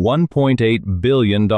$1.8 billion.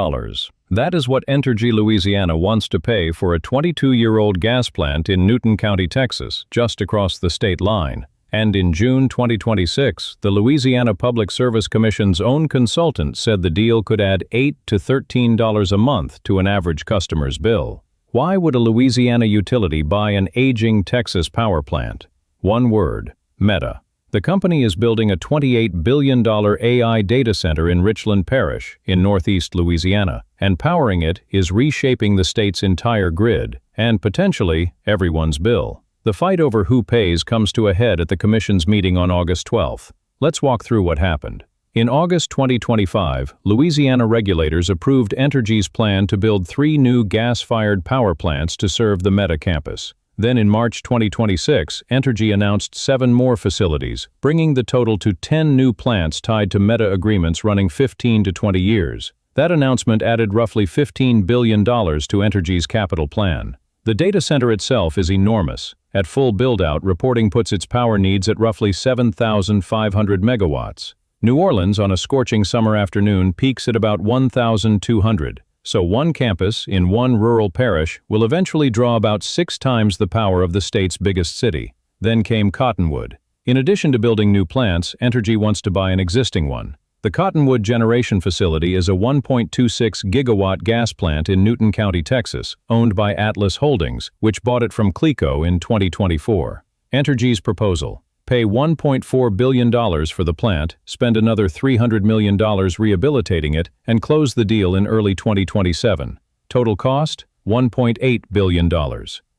That is what Entergy Louisiana wants to pay for a 22-year-old gas plant in Newton County, Texas, just across the state line. And in June 2026, the Louisiana Public Service Commission's own consultant said the deal could add $8 to $13 a month to an average customer's bill. Why would a Louisiana utility buy an aging Texas power plant? One word: Meta. The company is building a $28 billion AI data center in Richland Parish, in northeast Louisiana, and powering it is reshaping the state's entire grid, and potentially everyone's bill. The fight over who pays comes to a head at the Commission's meeting on August 12th. Let's walk through what happened. In August 2025, Louisiana regulators approved Entergy's plan to build 3 new gas-fired power plants to serve the Meta campus. Then in March 2026, Entergy announced 7 more facilities, bringing the total to 10 new plants tied to Meta agreements running 15 to 20 years. That announcement added roughly $15 billion to Entergy's capital plan. The data center itself is enormous. At full build-out, reporting puts its power needs at roughly 7,500 megawatts. New Orleans, on a scorching summer afternoon, peaks at about 1,200. So one campus in one rural parish will eventually draw about 6 times the power of the state's biggest city. Then came Cottonwood. In addition to building new plants, Entergy wants to buy an existing one. The Cottonwood Generation Facility is a 1.26 gigawatt gas plant in Newton County, Texas, owned by Atlas Holdings, which bought it from Cleco in 2024. Entergy's proposal: pay $1.4 billion for the plant, spend another $300 million rehabilitating it, and close the deal in early 2027. Total cost: $1.8 billion.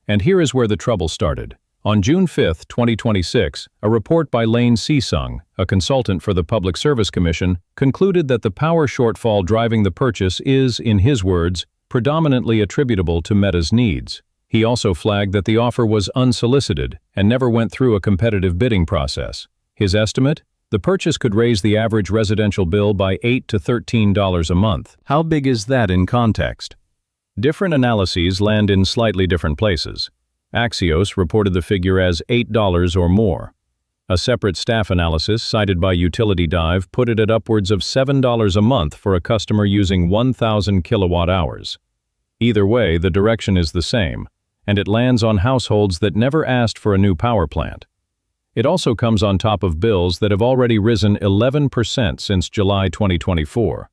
And here is where the trouble started. On June 5, 2026, a report by Lane Seesung, a consultant for the Public Service Commission, concluded that the power shortfall driving the purchase is, in his words, predominantly attributable to Meta's needs. He also flagged that the offer was unsolicited and never went through a competitive bidding process. His estimate? The purchase could raise the average residential bill by $8 to $13 a month. How big is that in context? Different analyses land in slightly different places. Axios reported the figure as $8 or more. A separate staff analysis cited by Utility Dive put it at upwards of $7 a month for a customer using 1,000 kilowatt hours. Either way, the direction is the same, and it lands on households that never asked for a new power plant. It also comes on top of bills that have already risen 11% since July 2024.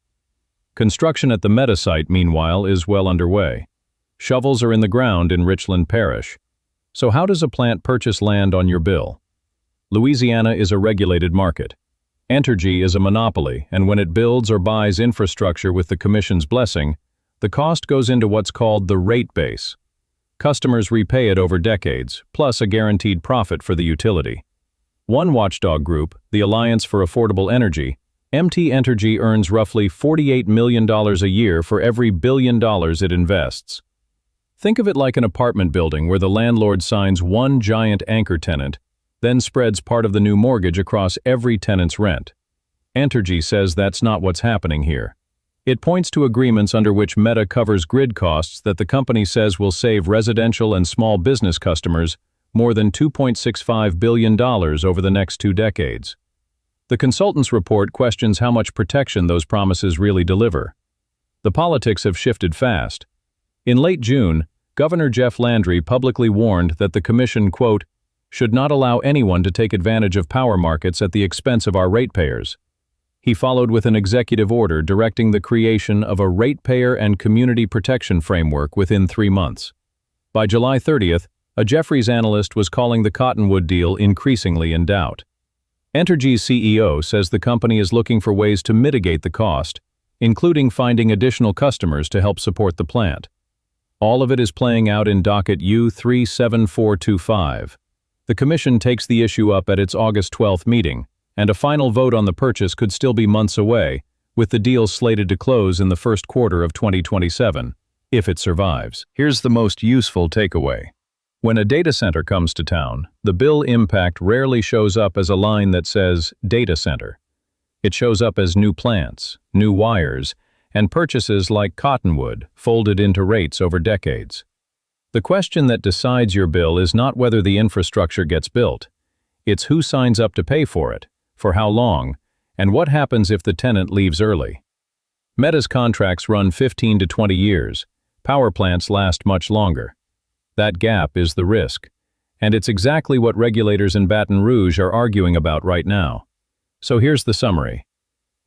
Construction at the Meta site, meanwhile, is well underway. Shovels are in the ground in Richland Parish. So how does a plant purchase land on your bill? Louisiana is a regulated market. Entergy is a monopoly, and when it builds or buys infrastructure with the Commission's blessing, the cost goes into what's called the rate base. Customers repay it over decades, plus a guaranteed profit for the utility. One watchdog group, the Alliance for Affordable Energy, MT Entergy earns roughly $48 million a year for every $1 billion it invests. Think of it like an apartment building where the landlord signs one giant anchor tenant, then spreads part of the new mortgage across every tenant's rent. Entergy says that's not what's happening here. It points to agreements under which Meta covers grid costs that the company says will save residential and small business customers more than $2.65 billion over the next 2 decades. The consultant's report questions how much protection those promises really deliver. The politics have shifted fast. In late June, Governor Jeff Landry publicly warned that the Commission, quote, should not allow anyone to take advantage of power markets at the expense of our ratepayers. He followed with an executive order directing the creation of a ratepayer and community protection framework within 3 months. By July 30th, a Jefferies analyst was calling the Cottonwood deal increasingly in doubt. Entergy's CEO says the company is looking for ways to mitigate the cost, including finding additional customers to help support the plant. All of it is playing out in docket U37425. The Commission takes the issue up at its August 12th meeting, and a final vote on the purchase could still be months away, with the deal slated to close in the first quarter of 2027, if it survives. Here's the most useful takeaway. When a data center comes to town, the bill impact rarely shows up as a line that says data center. It shows up as new plants, new wires, and purchases like Cottonwood folded into rates over decades. The question that decides your bill is not whether the infrastructure gets built. It's who signs up to pay for it, for how long, and what happens if the tenant leaves early. Meta's contracts run 15 to 20 years. Power plants last much longer. That gap is the risk. And it's exactly what regulators in Baton Rouge are arguing about right now. So here's the summary.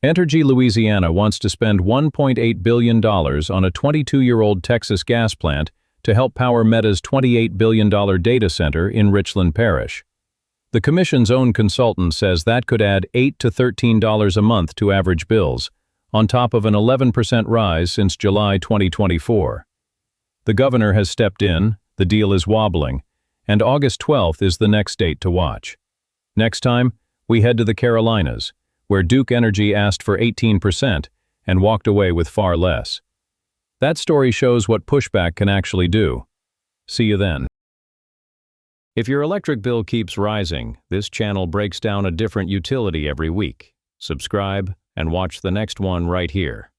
Entergy Louisiana wants to spend $1.8 billion on a 22-year-old Texas gas plant to help power Meta's $28 billion data center in Richland Parish. The Commission's own consultant says that could add $8 to $13 a month to average bills, on top of an 11% rise since July 2024. The governor has stepped in, the deal is wobbling, and August 12th is the next date to watch. Next time, we head to the Carolinas, where Duke Energy asked for 18% and walked away with far less. That story shows what pushback can actually do. See you then. If your electric bill keeps rising, this channel breaks down a different utility every week. Subscribe and watch the next one right here.